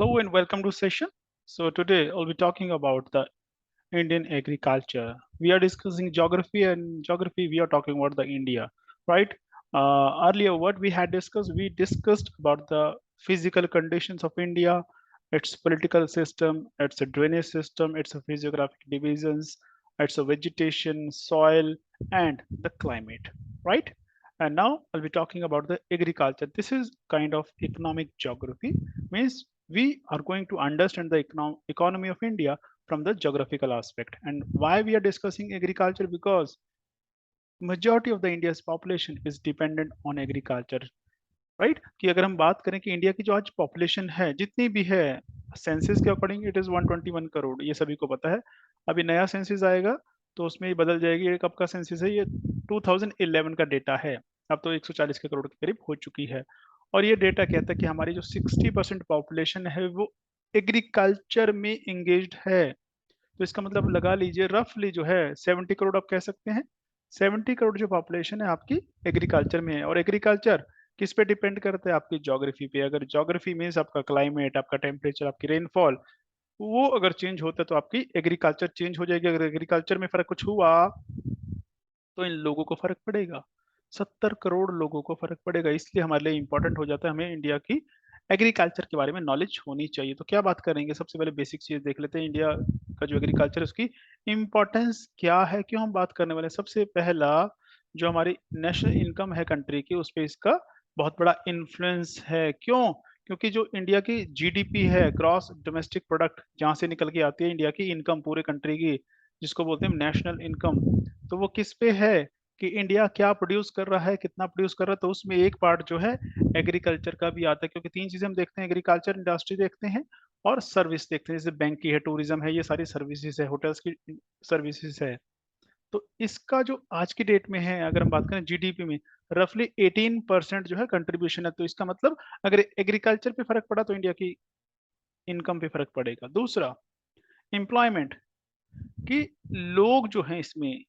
Hello and welcome to session. So today I'll be talking about the Indian agriculture. We are discussing geography and geography we are talking about the India, right? Earlier what we discussed about the physical conditions of India, its political system, its a drainage system, its a physiographic divisions, its a vegetation, soil, and the climate, right? And now I'll be talking about the agriculture. This is kind of economic geography, means we are going to understand the economy of India from the geographical aspect. And why we are discussing agriculture? Because majority of the India's population is dependent on agriculture, right कि अगर हम बात करें कि India की जो आज population है जितनी भी है सेंसस के अकॉर्डिंग इट इज 121 करोड़, ये सभी को पता है। अभी नया सेंसस आएगा तो उसमें ये बदल जाएगी। ये कब का सेंसस है? ये 2011 का डेटा है। अब तो 140 के करोड़ के करीब हो चुकी है। और ये डेटा कहता है कि हमारी जो 60% पॉपुलेशन है वो एग्रीकल्चर में इंगेज्ड है। तो इसका मतलब लगा लीजिए रफली जो है 70 करोड़ आप कह सकते हैं। 70 करोड़ जो पॉपुलेशन है आपकी एग्रीकल्चर में है। और एग्रीकल्चर किस पे डिपेंड करता है? आपकी ज्योग्राफी पे। अगर ज्योग्राफी मीन्स आपका क्लाइमेट, आपका टेम्परेचर, आपकी रेनफॉल, वो अगर चेंज होता है तो आपकी एग्रीकल्चर चेंज हो जाएगी। अगर एग्रीकल्चर में फर्क कुछ हुआ तो इन लोगों को फर्क पड़ेगा। 70 करोड़ लोगों को फर्क पड़ेगा। इसलिए हमारे लिए इंपॉर्टेंट हो जाता है हमें इंडिया की एग्रीकल्चर के बारे में नॉलेज होनी चाहिए। तो क्या बात करेंगे? सबसे पहले बेसिक चीज देख लेते हैं, इंडिया का जो एग्रीकल्चर उसकी इंपॉर्टेंस क्या है, क्यों हम बात करने वाले हैं। सबसे पहला जो हमारी नेशनल इनकम है कंट्री की, उस पर इसका बहुत बड़ा इन्फ्लुएंस है। क्यों? क्योंकि जो इंडिया की जीडीपी है, ग्रॉस डोमेस्टिक प्रोडक्ट, जहां से निकल के आती है इंडिया की इनकम पूरे कंट्री की, जिसको बोलते हैं नेशनल इनकम, तो वो किस पे है कि इंडिया क्या प्रोड्यूस कर रहा है, कितना प्रोड्यूस कर रहा है। तो उसमें एक पार्ट जो है एग्रीकल्चर का भी आता है। क्योंकि तीन चीजें हम देखते हैं, एग्रीकल्चर, इंडस्ट्री देखते हैं और सर्विस देखते हैं। जैसे बैंक की है, टूरिज्म है, ये सारी सर्विसेज है, होटल्स की सर्विसेज है। तो इसका जो आज की डेट में है, अगर हम बात करें जीडीपी में, रफली 18% जो है कंट्रीब्यूशन है। तो इसका मतलब अगर एग्रीकल्चर पे फर्क पड़ा तो इंडिया की इनकम पे फर्क पड़ेगा। दूसरा, एम्प्लॉयमेंट, कि लोग जो हैं इसमें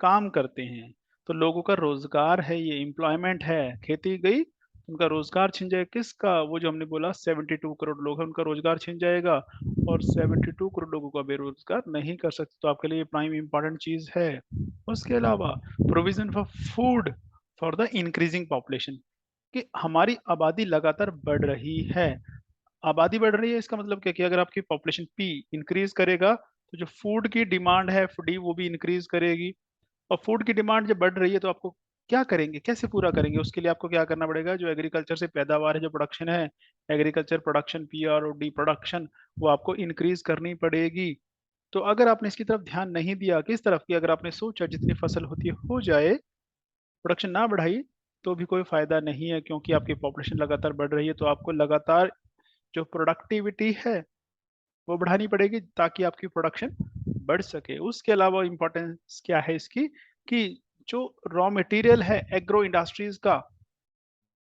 काम करते हैं, तो लोगों का रोजगार है, ये एम्प्लॉयमेंट है। खेती गई, उनका रोजगार छिन जाएगा। किसका? वो जो हमने बोला 72 करोड़ लोग हैं, उनका रोजगार छिन जाएगा। और 72 करोड़ लोगों को बेरोजगार नहीं कर सकते। तो आपके लिए प्राइम इंपॉर्टेंट चीज है। उसके अलावा provision for food for the increasing population, कि हमारी आबादी लगातार बढ़ रही है। आबादी बढ़ रही है, इसका मतलब क्या कि अगर आपकी पॉपुलेशन पी इंक्रीज करेगा तो जो फूड की डिमांड है डी, वो भी इंक्रीज करेगी। और फूड की डिमांड जब बढ़ रही है तो आपको क्या करेंगे, कैसे पूरा करेंगे? उसके लिए आपको क्या करना पड़ेगा? जो एग्रीकल्चर से पैदावार है, जो प्रोडक्शन है, एग्रीकल्चर प्रोडक्शन, पी आर और डी प्रोडक्शन, वो आपको इंक्रीज करनी पड़ेगी। तो अगर आपने इसकी तरफ ध्यान नहीं दिया, किस तरफ की, अगर आपने सोचा जितनी फसल होती है हो जाए, प्रोडक्शन ना बढ़ाई, तो भी कोई फायदा नहीं है। क्योंकि आपकी पॉपुलेशन लगातार बढ़ रही है तो आपको लगातार जो प्रोडक्टिविटी है वो बढ़ानी पड़ेगी ताकि आपकी प्रोडक्शन बढ़ सके। उसके अलावा इंपॉर्टेंस क्या है इसकी, कि जो रॉ मटेरियल है एग्रो इंडस्ट्रीज का,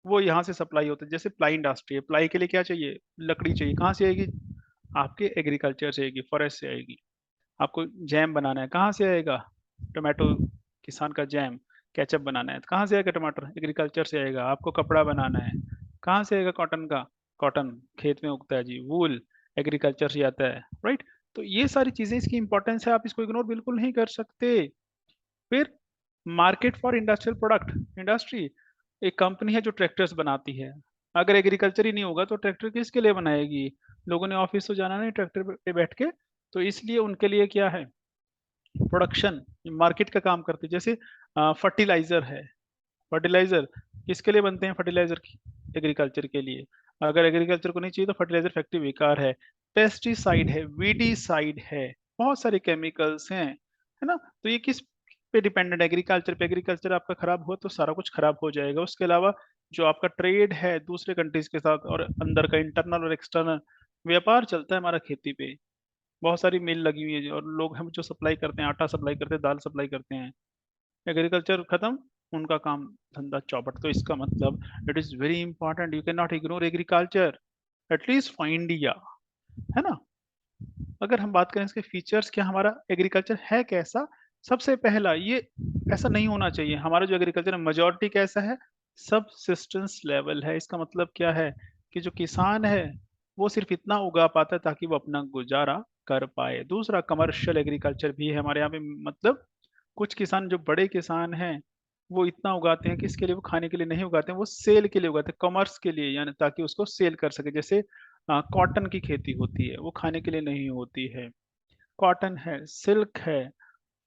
वो यहाँ से सप्लाई होता है। जैसे प्लाई इंडस्ट्री है, प्लाई के लिए क्या चाहिए? लकड़ी चाहिए। कहाँ से आएगी? आपके एग्रीकल्चर से आएगी, फॉरेस्ट से आएगी। आपको जैम बनाना है, कहाँ से आएगा? टोमेटो, किसान का जैम, केचप बनाना है, कहाँ से आएगा? टमाटर, एग्रीकल्चर से आएगा। आपको कपड़ा बनाना है, कहाँ से आएगा? कॉटन का, कॉटन खेत में उगता है जी। वूल एग्रीकल्चर से आता है, राइट। तो ये सारी चीजें इसकी इंपॉर्टेंस है, आप इसको इग्नोर बिल्कुल नहीं कर सकते। फिर market for industrial product, industry एक कंपनी है जो ट्रैक्टर्स बनाती है। अगर एग्रीकल्चर ही नहीं होगा तो ट्रैक्टर किसके लिए बनाएगी? लोगों ने ऑफिस तो जाना नहीं ट्रैक्टर पे बैठ के। तो इसलिए उनके लिए क्या है? प्रोडक्शन, मार्केट का काम करते हैं। जैसे फर्टिलाइजर है, फर्टिलाइजर किसके लिए बनते हैं? फर्टिलाइजर एग्रीकल्चर के लिए। अगर एग्रीकल्चर को नहीं चाहिए तो फर्टिलाइजर फैक्ट्री बेकार है। पेस्टिसाइड है, वीडीसाइड है, बहुत सारे केमिकल्स हैं, है ना। तो ये किस पे डिपेंडेंट है? एग्रीकल्चर पे। एग्रीकल्चर आपका खराब हुआ तो सारा कुछ खराब हो जाएगा। उसके अलावा जो आपका ट्रेड है दूसरे कंट्रीज के साथ, और अंदर का इंटरनल और एक्सटर्नल व्यापार चलता है हमारा खेती पे। बहुत सारी मिल लगी हुई है और लोग हम जो सप्लाई करते हैं, आटा सप्लाई करते हैं, दाल सप्लाई करते हैं। एग्रीकल्चर खत्म, उनका काम धंधा चौपट। तो इसका मतलब it is very important, you can not ignore agriculture, at least for India, है ना। अगर हम बात करें इसके फीचर्स, क्या हमारा एग्रीकल्चर है कैसा? सबसे पहला ये, ऐसा नहीं होना चाहिए। हमारा जो एग्रीकल्चर है मेजोरिटी कैसा है? सबसिस्टेंस लेवल है। इसका मतलब क्या है कि जो किसान है वो सिर्फ इतना उगा पाता है ताकि वो अपना गुजारा कर पाए। दूसरा कमर्शियल एग्रीकल्चर भी है हमारे यहाँ पे, मतलब कुछ किसान जो बड़े किसान हैं वो इतना उगाते हैं कि इसके लिए वो खाने के लिए नहीं उगाते हैं, वो सेल के लिए उगाते हैं, कॉमर्स के लिए, यानी ताकि उसको सेल कर सके। जैसे कॉटन की खेती होती है, वो खाने के लिए नहीं होती है। कॉटन है, सिल्क है,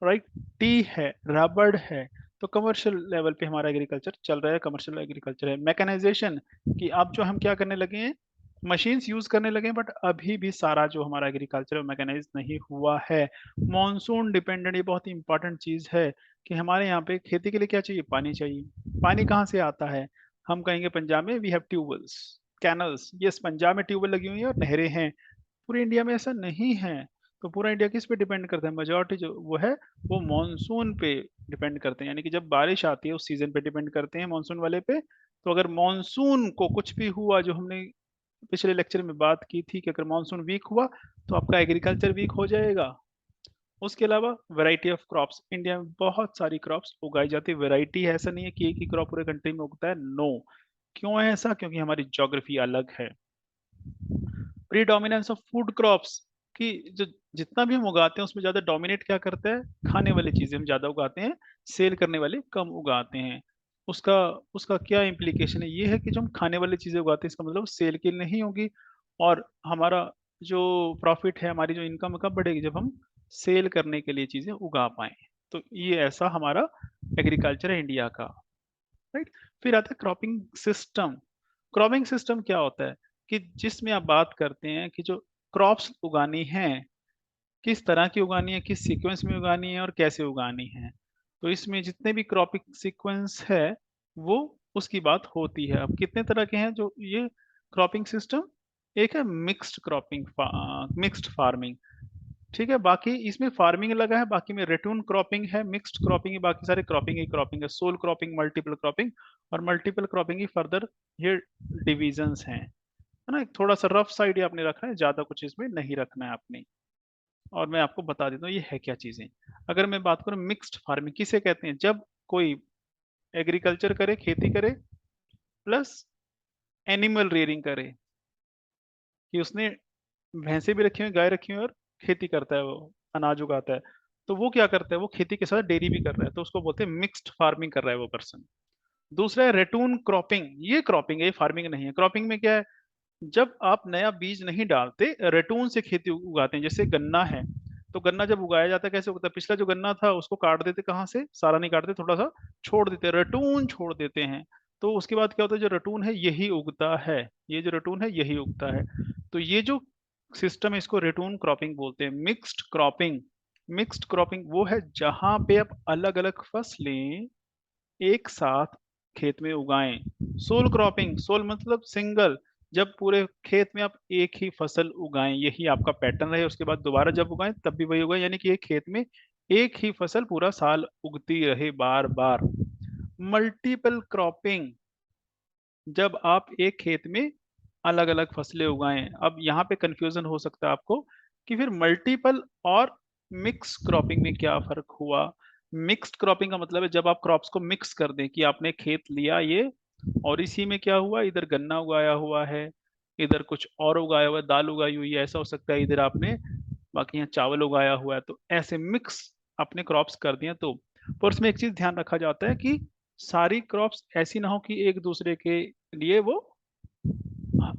राइट, टी है, रबड़ है। तो कमर्शियल लेवल पे हमारा एग्रीकल्चर चल रहा है, कमर्शियल एग्रीकल्चर है। मैकेनाइजेशन, कि अब जो हम क्या करने लगे हैं, मशीन्स यूज करने लगे हैं, बट अभी भी सारा जो हमारा एग्रीकल्चर है मैकेनाइज नहीं हुआ है। मॉनसून डिपेंडेंट, ये बहुत ही इंपॉर्टेंट चीज है कि हमारे यहाँ पे खेती के लिए क्या चाहिए, पानी चाहिए। पानी कहाँ से आता है, हम कहेंगे पंजाब में we have tubewells, canals. Yes, Punjab में ट्यूबवेल लगी हुई है और नहरें हैं। पूरे इंडिया में ऐसा नहीं है। तो पूरा इंडिया किस पे डिपेंड करता है, मेजोरिटी जो वो है वो मॉनसून पे डिपेंड करते हैं, यानी कि जब बारिश आती है उस सीजन पे डिपेंड करते हैं, मॉनसून वाले पे। तो अगर मॉनसून को कुछ भी हुआ, जो हमने पिछले लेक्चर में बात की थी कि अगर मॉनसून वीक हुआ तो आपका एग्रीकल्चर वीक हो जाएगा। उसके अलावा वैरायटी ऑफ क्रॉप्स, इंडिया में बहुत सारी क्रॉप्स उगाई जाती है। वैरायटी है, ऐसा नहीं है कि एक ही क्रॉप पूरे कंट्री में उगता है, नो। क्यों है ऐसा, क्योंकि हमारी ज्योग्राफी अलग है। प्रीडोमिनेंस ऑफ फूड क्रॉप्स, कि जो जितना भी हम उगाते हैं उसमें ज्यादा डोमिनेट क्या करता है, खाने वाली चीजें हम ज्यादा उगाते हैं, सेल करने वाले कम उगाते हैं। उसका उसका क्या इम्प्लीकेशन है, ये है कि जो हम खाने वाली चीजें उगाते हैं इसका मतलब सेल के लिए नहीं होगी, और हमारा जो प्रॉफिट है, हमारी जो इनकम कब बढ़ेगी, जब हम सेल करने के लिए चीजें उगा पाए। तो ये ऐसा हमारा एग्रीकल्चर है इंडिया का, राइट। फिर आता है क्रॉपिंग सिस्टम। क्रॉपिंग सिस्टम क्या होता है, कि जिसमें आप बात करते हैं कि जो क्रॉप्स उगानी है, किस तरह की उगानी है, किस सीक्वेंस में उगानी है और कैसे उगानी है। तो इसमें जितने भी क्रॉपिंग सीक्वेंस है वो उसकी बात होती है। अब कितने तरह के हैं जो ये क्रॉपिंग सिस्टम, एक है मिक्स्ड क्रॉपिंग, मिक्स्ड फार्मिंग, ठीक है। बाकी इसमें फार्मिंग लगा है, बाकी में रेटून क्रॉपिंग है, मिक्स्ड क्रॉपिंग है, बाकी सारे क्रॉपिंग ही क्रॉपिंग है। सोल क्रॉपिंग, मल्टीपल क्रॉपिंग, और मल्टीपल क्रॉपिंग ही फर्दर ये डिविजन्स हैं, है ना। एक थोड़ा सा रफ साइड आपने रखना है, ज्यादा कुछ इसमें नहीं रखना है आपने। और मैं आपको बता देता हूँ ये है क्या चीजें। अगर मैं बात करूँ मिक्स्ड फार्मिंग किसे कहते हैं, जब कोई एग्रीकल्चर करे, खेती करे, प्लस एनिमल रेयरिंग करे, कि उसने भैंसे भी रखी हुई, गाय रखी हुई, और खेती करता है, वो अनाज उगाता है। तो वो क्या करता है, वो खेती के साथ डेयरी भी कर रहा है, तो उसको बोलते हैं मिक्स्ड फार्मिंग कर रहा है वो पर्सन। दूसरा है रेटून क्रॉपिंग, ये क्रॉपिंग है, ये फार्मिंग नहीं है। क्रॉपिंग में क्या है, जब आप नया बीज नहीं डालते, रेटून से खेती उगाते हैं। जैसे गन्ना है, तो गन्ना जब उगाया जाता है कैसे उगता है, पिछला जो गन्ना था उसको काट देते, कहाँ से, सारा नहीं काटते, थोड़ा सा छोड़ देते, रेटून छोड़ देते हैं। तो उसके बाद क्या होता है, जो रेटून है यही उगता है, ये जो रेटून है यही उगता है। तो ये जो सिस्टम है इसको रेटून क्रॉपिंग बोलते हैं। मिक्स्ड क्रॉपिंग, मिक्स्ड क्रॉपिंग वो है जहां पे आप अलग अलग फसलें एक साथ खेत में उगाएं। सोल क्रॉपिंग, सोल मतलब सिंगल, जब पूरे खेत में आप एक ही फसल उगाएं, यही आपका पैटर्न रहे, उसके बाद दोबारा जब उगाएं तब भी वही उगाएं, यानी कि एक खेत में एक ही फसल पूरा साल उगती रहे बार बार। मल्टीपल क्रॉपिंग, जब आप एक खेत में अलग अलग फसलें उगाएं। अब यहाँ पे कंफ्यूजन हो सकता है आपको कि फिर मल्टीपल और मिक्स क्रॉपिंग में क्या फर्क हुआ। मिक्स्ड क्रॉपिंग का मतलब है जब आप क्रॉप्स को मिक्स कर दें, कि आपने खेत लिया ये, और इसी में क्या हुआ, इधर गन्ना उगाया हुआ है, इधर कुछ और उगाया हुआ है, दाल उगाई हुई है, ऐसा हो सकता है, इधर आपने बाकी यहाँ चावल उगाया हुआ है, तो ऐसे मिक्स अपने क्रॉप्स कर दिए। तो पर उसमें एक चीज ध्यान रखा जाता है कि सारी क्रॉप्स ऐसी ना हो कि एक दूसरे के लिए वो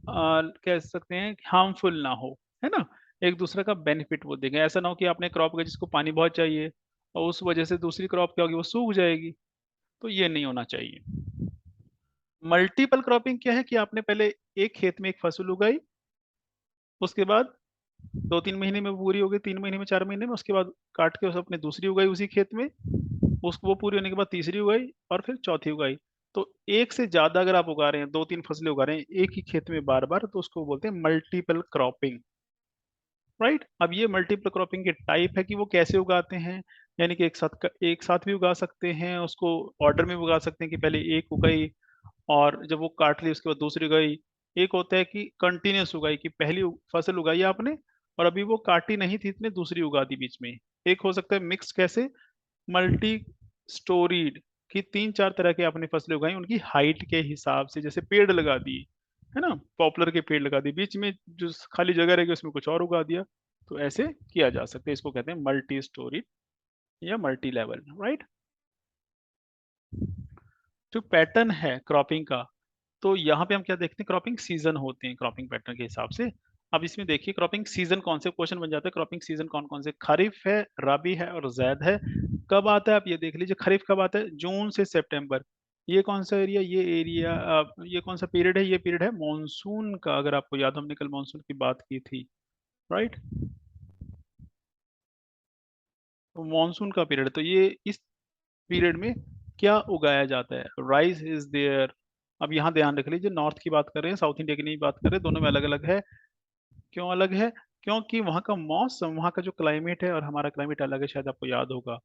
कह सकते हैं हार्मफुल ना हो, है ना। एक दूसरे का बेनिफिट वो देंगे, ऐसा ना हो कि आपने क्रॉप का जिसको पानी बहुत चाहिए और उस वजह से दूसरी क्रॉप क्या होगी, वो सूख जाएगी। तो ये नहीं होना चाहिए। मल्टीपल क्रॉपिंग क्या है, कि आपने पहले एक खेत में एक फसल उगाई, उसके बाद 2-3 महीने में वो पूरी हो गई, 3 महीने में, 4 महीने में, उसके बाद काट के उस अपने दूसरी उगाई उसी खेत में, उसको वो पूरी होने के बाद तीसरी उगाई, और फिर चौथी उगाई। तो एक से ज्यादा अगर आप उगा रहे हैं, 2-3 फसलें उगा रहे हैं एक ही खेत में बार बार, तो उसको बोलते हैं मल्टीपल क्रॉपिंग, राइट। अब ये मल्टीपल क्रॉपिंग के टाइप है कि वो कैसे उगाते हैं, यानी कि एक साथ भी उगा सकते हैं, उसको ऑर्डर में भी उगा सकते हैं, कि पहले एक उगाई और जब वो काट ली उसके बाद दूसरी उगाई। एक होता है कि कंटिन्यूस उगाई, कि पहली फसल उगाई आपने और अभी वो काटी नहीं थी, इसने दूसरी उगा दी बीच में। एक हो सकता है मिक्स, कैसे, मल्टी स्टोरीड, कि 3-4 तरह के आपने फसलें उगाई उनकी हाइट के हिसाब से, जैसे पेड़ लगा दिए, है ना, पॉपुलर के पेड़ लगा दिए, बीच में जो खाली जगह रहेगी उसमें कुछ और उगा दिया। तो ऐसे किया जा सकता है, इसको कहते हैं मल्टी स्टोरी या मल्टी लेवल, राइट। जो पैटर्न है क्रॉपिंग का, तो यहाँ पे हम क्या देखते हैं, क्रॉपिंग सीजन होते हैं क्रॉपिंग पैटर्न के हिसाब से। अब इसमें देखिए क्रॉपिंग सीजन कौन से, क्वेश्चन बन जाता है क्रॉपिंग सीजन कौन कौन से, खरीफ है, रबी है और जैद है। कब आता है आप ये देख लीजिए, खरीफ कब आता है, जून से सितंबर। ये कौन सा एरिया, ये एरिया, ये कौन सा पीरियड है, ये पीरियड है मॉनसून का, अगर आपको याद हो हमने कल मॉनसून की बात की थी, राइट। तो मॉनसून का पीरियड, तो ये इस पीरियड में क्या उगाया जाता है, राइस इज देयर। अब यहाँ ध्यान रख लीजिए, नॉर्थ की बात कर रहे हैं, साउथ इंडिया की नहीं बात कर रहे हैं, दोनों में अलग अलग है। क्यों अलग है, क्योंकि वहाँ का मौसम, वहाँ का जो क्लाइमेट है और हमारा क्लाइमेट अलग है, शायद आपको याद होगा।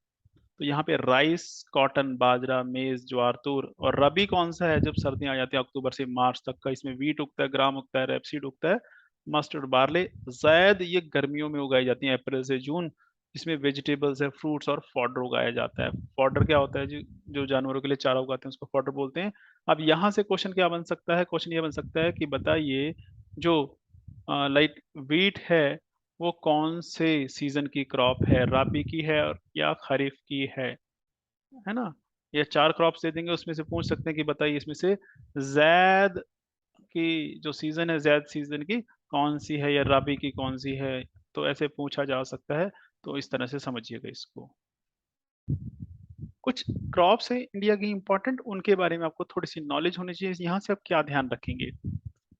तो यहाँ पे राइस, कॉटन, बाजरा, मेज, ज्वार, तूर, और रबी कौन सा है, जब सर्दियाँ आ जाती है अक्टूबर से मार्च तक का, इसमें वीट उगता है, ग्राम उगता है, रेपसीड उगता है, मस्टर्ड, बार्ले। जैद ये गर्मियों में उगाई जाती है, अप्रैल से जून। इसमें वेजिटेबल्स है, फ्रूट्स और फॉडर उगाया जाता है। फॉडर क्या होता है जी, जो जानवरों के लिए चारा उगाते हैं उसको फॉडर बोलते हैं। अब यहाँ से क्वेश्चन क्या बन सकता है, क्वेश्चन ये बन सकता है कि बताइए, जो लाइक वीट है, वो कौन से सीजन की क्रॉप है, रबी की है या खरीफ की है ना। ये चार क्रॉप्स दे देंगे, उसमें से पूछ सकते हैं कि बताइए इसमें से जैद की जो सीजन है, जैद सीजन की कौन सी है या रबी की कौन सी है। तो ऐसे पूछा जा सकता है। तो इस तरह से समझिएगा इसको। कुछ क्रॉप्स है इंडिया की इंपॉर्टेंट, उनके बारे में आपको थोड़ी सी नॉलेज होनी चाहिए, यहाँ से आप क्या ध्यान रखेंगे।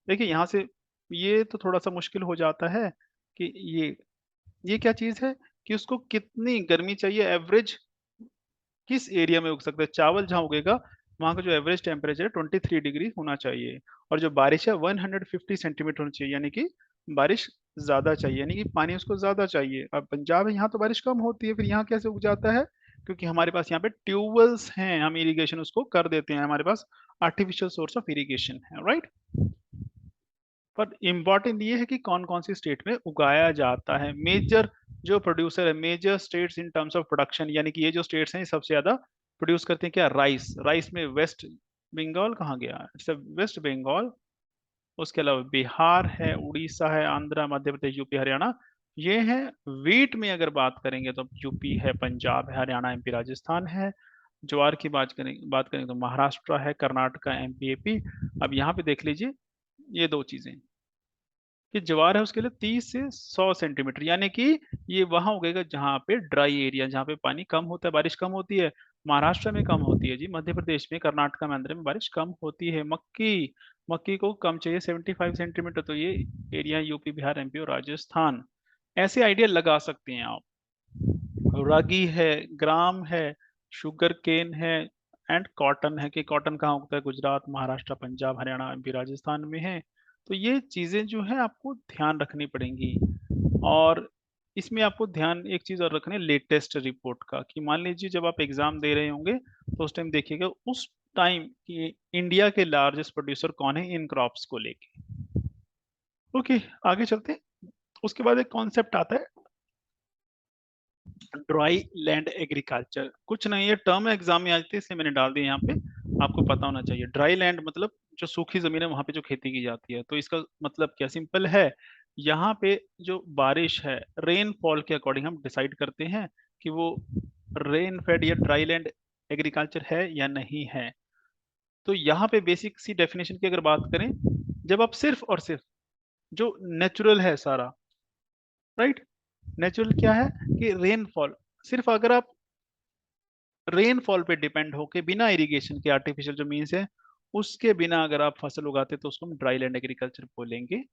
देखिए यहाँ से, ये तो थोड़ा सा मुश्किल हो जाता है कि ये क्या चीज है, कि उसको कितनी गर्मी चाहिए, एवरेज किस एरिया में उग सकता है। चावल जहाँ उगेगा वहाँ का जो एवरेज टेम्परेचर है 23 डिग्री होना चाहिए, और जो बारिश है 150 सेंटीमीटर होनी चाहिए, यानी कि बारिश ज्यादा चाहिए, यानी कि पानी उसको ज्यादा चाहिए। अब पंजाब है, यहाँ तो बारिश कम होती है, फिर यहाँ कैसे उग जाता है, क्योंकि हमारे पास यहाँ पे ट्यूबवेल्स हैं, हम इरिगेशन उसको कर देते हैं, हमारे पास आर्टिफिशियल सोर्स ऑफ इरिगेशन है, राइट। पर इम्पॉर्टेंट ये है कि कौन कौन सी स्टेट में उगाया जाता है। मेजर जो प्रोड्यूसर है, major states in terms of production, यानी कि ये जो स्टेट्स हैं ये सबसे ज्यादा प्रोड्यूस करते हैं क्या, राइस। राइस में वेस्ट बंगाल कहाँ गया, इट्स वेस्ट बंगाल। उसके अलावा बिहार है, उड़ीसा है, आंध्र, मध्य प्रदेश, यूपी, हरियाणा, ये है। वीट में अगर बात करेंगे तो यूपी है, पंजाब है, हरियाणा, एमपी, राजस्थान है। ज्वार की बात करें तो महाराष्ट्र है, कर्नाटका, एमपी, एपी। अब यहाँ पे देख लीजिए, ये दो चीजें, कि ज्वार है उसके लिए 30 से 100 सेंटीमीटर, यानी कि ये वहां उगेगा जहाँ पे ड्राई एरिया, जहाँ पे पानी कम होता है, बारिश कम होती है। महाराष्ट्र में कम होती है जी, मध्य प्रदेश में, कर्नाटका में, आंध्र में बारिश कम होती है। मक्की, मक्की को कम चाहिए 75 सेंटीमीटर, तो ये एरिया यूपी, बिहार, एमपी और राजस्थान। ऐसे आइडिया लगा सकते हैं आप। रागी है, ग्राम है, शुगर केन है, एंड कॉटन है, कि कॉटन कहाँ उगता है, गुजरात, महाराष्ट्र, पंजाब, हरियाणा, एमपी, राजस्थान में है। तो ये चीजें जो है आपको ध्यान रखनी पड़ेंगी। और इसमें आपको ध्यान एक चीज और रखनी है, लेटेस्ट रिपोर्ट का, कि मान लीजिए जब आप एग्जाम दे रहे होंगे तो उस टाइम देखिएगा उस टाइम कि इंडिया के लार्जेस्ट प्रोड्यूसर कौन है इन क्रॉप्स को लेके। ओके, आगे चलते हैं। उसके बाद एक कॉन्सेप्ट आता है, ड्राई लैंड एग्रीकल्चर। कुछ नहीं, ये टर्म एग्जाम में आती है इसलिए मैंने डाल दिया यहाँ पे, आपको पता होना चाहिए। ड्राई लैंड मतलब जो सूखी जमीन है वहां पे जो खेती की जाती है। तो इसका मतलब क्या, सिंपल है। यहाँ पे जो बारिश है, रेनफॉल के अकॉर्डिंग हम डिसाइड करते हैं कि वो रेन फेड या ड्राई लैंड एग्रीकल्चर है या नहीं है। तो यहाँ पे बेसिक सी डेफिनेशन की अगर बात करें, जब आप सिर्फ और सिर्फ जो नेचुरल है सारा, राइट, नेचुरल क्या है, कि रेनफॉल, सिर्फ अगर आप रेनफॉल पे डिपेंड होके बिना इरिगेशन के, आर्टिफिशियल जो मीन्स है उसके बिना अगर आप फसल उगाते तो उसको हम ड्राई लैंड एग्रीकल्चर बोलेंगे।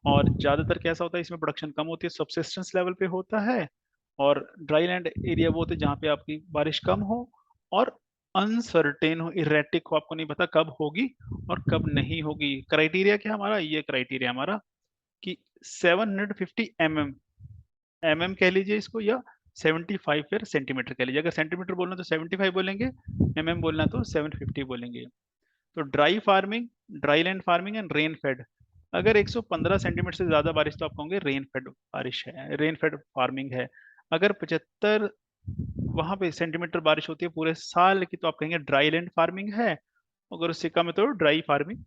और ज्यादातर कैसा होता है, इसमें प्रोडक्शन कम होती है, सबसिस्टेंस लेवल पे होता है। और ड्राई लैंड एरिया वो होते हैं जहाँ पे आपकी बारिश कम हो और अनसर्टेन हो, इरेटिक हो, आपको नहीं पता कब होगी और कब नहीं होगी। क्राइटेरिया क्या हमारा, ये क्राइटेरिया हमारा कि 750 mm, कह लीजिए इसको, या 75 फिर सेंटीमीटर कह लीजिए। अगर सेंटीमीटर बोलना तो 75 बोलेंगे, बोलना तो 750 बोलेंगे। तो dry farming, dry land farming and rain fade. अगर 115 सेंटीमीटर से ज्यादा बारिश तो आप कहोगे रेन फेड बारिश है, रेन फेड फार्मिंग है। अगर 75 वहां पे सेंटीमीटर बारिश होती है पूरे साल की तो आप कहेंगे ड्राई लैंड फार्मिंग है। अगर उससे कम है तो ड्राई फार्मिंग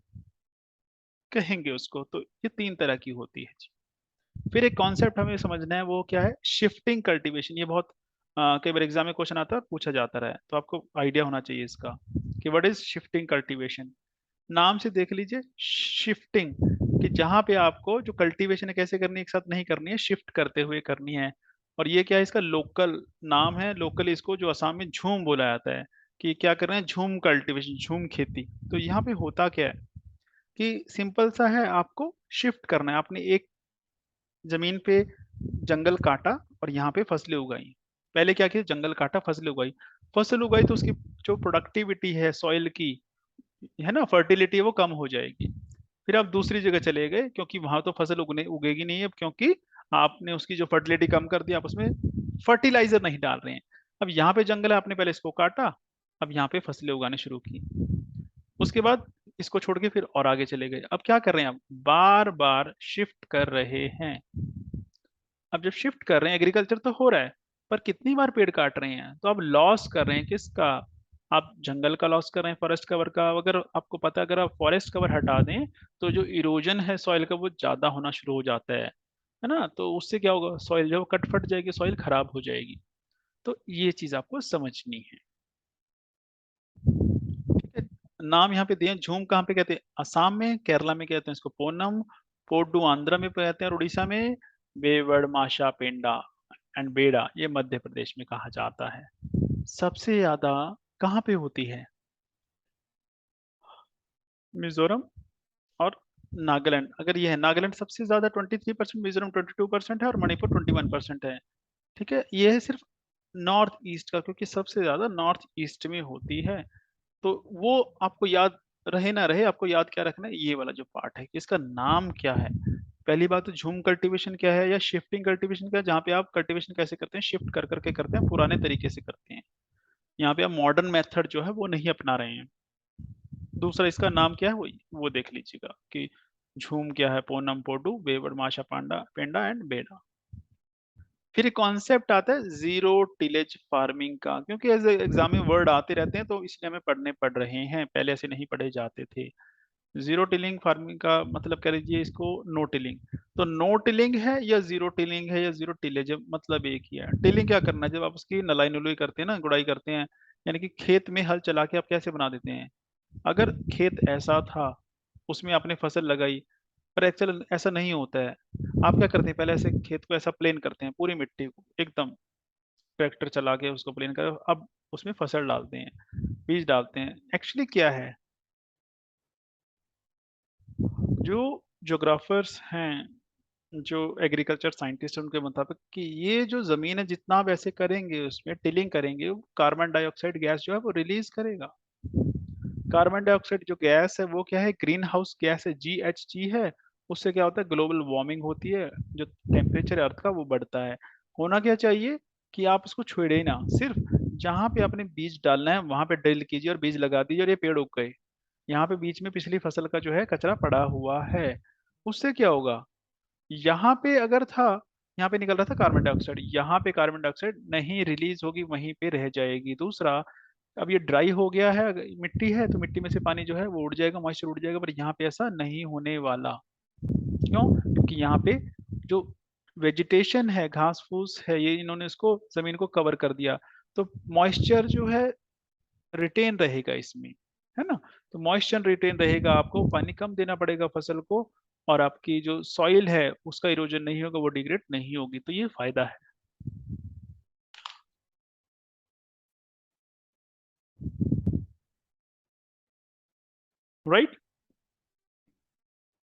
कहेंगे उसको। तो ये 3 तरह की होती है जी। फिर एक कॉन्सेप्ट हमें समझना है, वो क्या है? Shifting cultivation. ये बहुत कई बार एग्जाम में क्वेश्चन आता है और पूछा जाता रहा है, तो आपको आइडिया होना चाहिए इसका कि व्हाट इज शिफ्टिंग कल्टीवेशन। नाम से देख लीजिए, शिफ्टिंग, कि जहां पे आपको जो कल्टीवेशन है कैसे करनी है, एक साथ नहीं करनी है, शिफ्ट करते हुए करनी है। और ये क्या है? इसका लोकल नाम है। लोकली इसको जो असम में झूम बोला जाता है, कि क्या कर रहे हैं? झूम कल्टीवेशन, झूम खेती। तो यहाँ पे होता क्या है कि सिंपल सा है, आपको शिफ्ट करना है। आपने एक जमीन पे जंगल काटा और यहाँ पे फसलें उगाई। पहले क्या किया? जंगल काटा, फसलें उगाई। फसल उगाई तो उसकी जो प्रोडक्टिविटी है सॉइल की, है ना, फर्टिलिटी, वो कम हो जाएगी। फिर आप दूसरी जगह चले गए, क्योंकि वहां तो फसल उगने उगेगी नहीं अब, क्योंकि आपने उसकी जो फर्टिलिटी कम कर दी, आप उसमें फर्टिलाइजर नहीं डाल रहे हैं। अब यहाँ पे जंगल है, आपने पहले इसको काटा, अब यहाँ पे फसलें उगाने शुरू की। उसके बाद इसको छोड़ के फिर और आगे चले गए। अब क्या कर रहे हैं? आप बार बार शिफ्ट कर रहे हैं। अब जब शिफ्ट कर रहे हैं, एग्रीकल्चर तो हो रहा है, पर कितनी बार पेड़ काट रहे हैं? तो आप लॉस कर रहे हैं किसका? आप जंगल का लॉस कर रहे हैं, फॉरेस्ट कवर का। अगर आपको पता है, अगर आप फॉरेस्ट कवर हटा दें तो जो इरोजन है सॉइल का, वो ज्यादा होना शुरू हो जाता है ना। तो उससे क्या होगा? सॉइल जब कट फट जाएगी, सॉइल खराब हो जाएगी। तो ये चीज आपको समझनी है। ठीक है। नाम यहाँ पे दिए हैं। झूम कहाँ पे कहते हैं? असम में, केरला में कहते हैं इसको पोनम, पोडू आंध्र में कहते हैं, और उड़ीसा में बेवड़ माशा पेंडा एंड बेड़ा, ये मध्य प्रदेश में कहा जाता है। सबसे ज्यादा कहाँ पे होती है? मिजोरम और नागालैंड। अगर ये है, नागालैंड सबसे ज्यादा 23%, मिजोरम 22% है, और मणिपुर 21% है। ठीक है, ये है सिर्फ नॉर्थ ईस्ट का, क्योंकि सबसे ज्यादा नॉर्थ ईस्ट में होती है। तो वो आपको याद रहे ना रहे, आपको याद क्या रखना है? ये वाला जो पार्ट है कि इसका नाम क्या है। पहली बात तो झूम कल्टीवेशन क्या है, या शिफ्टिंग कल्टीवेशन क्या है, जहाँ पे आप कल्टीवेशन कैसे करते हैं? शिफ्ट कर करके करते हैं, पुराने तरीके से करते हैं। यहाँ पे आप मॉडर्न मेथड जो है वो नहीं अपना रहे हैं। दूसरा, इसका नाम क्या है वो देख लीजिएगा कि झूम क्या है, पोनम पोडू बेवड़ माशा पांडा पेंडा एंड बेड़ा। फिर एक कॉन्सेप्ट आता है जीरो टिलेज फार्मिंग का, क्योंकि एज एग्जाम में वर्ड आते रहते हैं, तो इसलिए हमें पढ़ने पड़ रहे हैं, पहले ऐसे नहीं पढ़े जाते थे। जीरो टिलिंग फार्मिंग का मतलब कह लीजिए इसको नो टिलिंग। तो नो टिलिंग है या जीरो टिलिंग है या जीरो टिलेज, मतलब एक ही है। टिलिंग क्या करना है? जब आप उसकी नलाई नुलाई करते हैं ना, गुड़ाई करते हैं, यानी कि खेत में हल चला के आप कैसे बना देते हैं? अगर खेत ऐसा था, उसमें आपने फसल लगाई, पर एक्चुअल ऐसा नहीं होता है। आप क्या करते हैं? पहले ऐसे खेत को ऐसा प्लेन करते हैं, पूरी मिट्टी को एकदम ट्रैक्टर चला के उसको प्लेन कर, अब उसमें फसल डालते हैं, बीज डालते हैं। एक्चुअली क्या है, जो जोग्राफर्स हैं, जो एग्रीकल्चर साइंटिस्ट हैं, उनके मुताबिक कि ये जो जमीन है, जितना आप ऐसे करेंगे, उसमें टिलिंग करेंगे, वो कार्बन डाइऑक्साइड गैस जो है वो रिलीज करेगा। कार्बन डाइऑक्साइड जो गैस है, वो क्या है? ग्रीन हाउस गैस है, GHG है। उससे क्या होता है? ग्लोबल वार्मिंग होती है, जो टेम्परेचर अर्थ का वो बढ़ता है। होना क्या चाहिए कि आप उसको छोड़े ही ना, सिर्फ जहां पे आपने बीज डालना है वहां पे ड्रिल कीजिए और बीज लगा दीजिए, और ये पेड़ उग गए। यहाँ पे बीच में पिछली फसल का जो है कचरा पड़ा हुआ है। उससे क्या होगा? यहाँ पे अगर था, यहाँ पे निकल रहा था कार्बन डाइऑक्साइड, यहाँ पे कार्बन डाइऑक्साइड नहीं रिलीज होगी, वहीं पे रह जाएगी। दूसरा, अब ये ड्राई हो गया है, मिट्टी है, तो मिट्टी में से पानी जो है वो उड़ जाएगा, मॉइस्चर उड़ जाएगा, पर यहाँ पे ऐसा नहीं होने वाला। क्यों? क्योंकि यहाँ पे जो वेजिटेशन है, घास फूस है, ये इन्होंने इसको जमीन को कवर कर दिया। तो मॉइस्चर जो है रिटेन रहेगा इसमें, है ना। तो मॉइस्चर रिटेन रहेगा, आपको पानी कम देना पड़ेगा फसल को, और आपकी जो सॉइल है उसका इरोजन नहीं होगा, वो डिग्रेड नहीं होगी। तो ये फायदा है। राइट।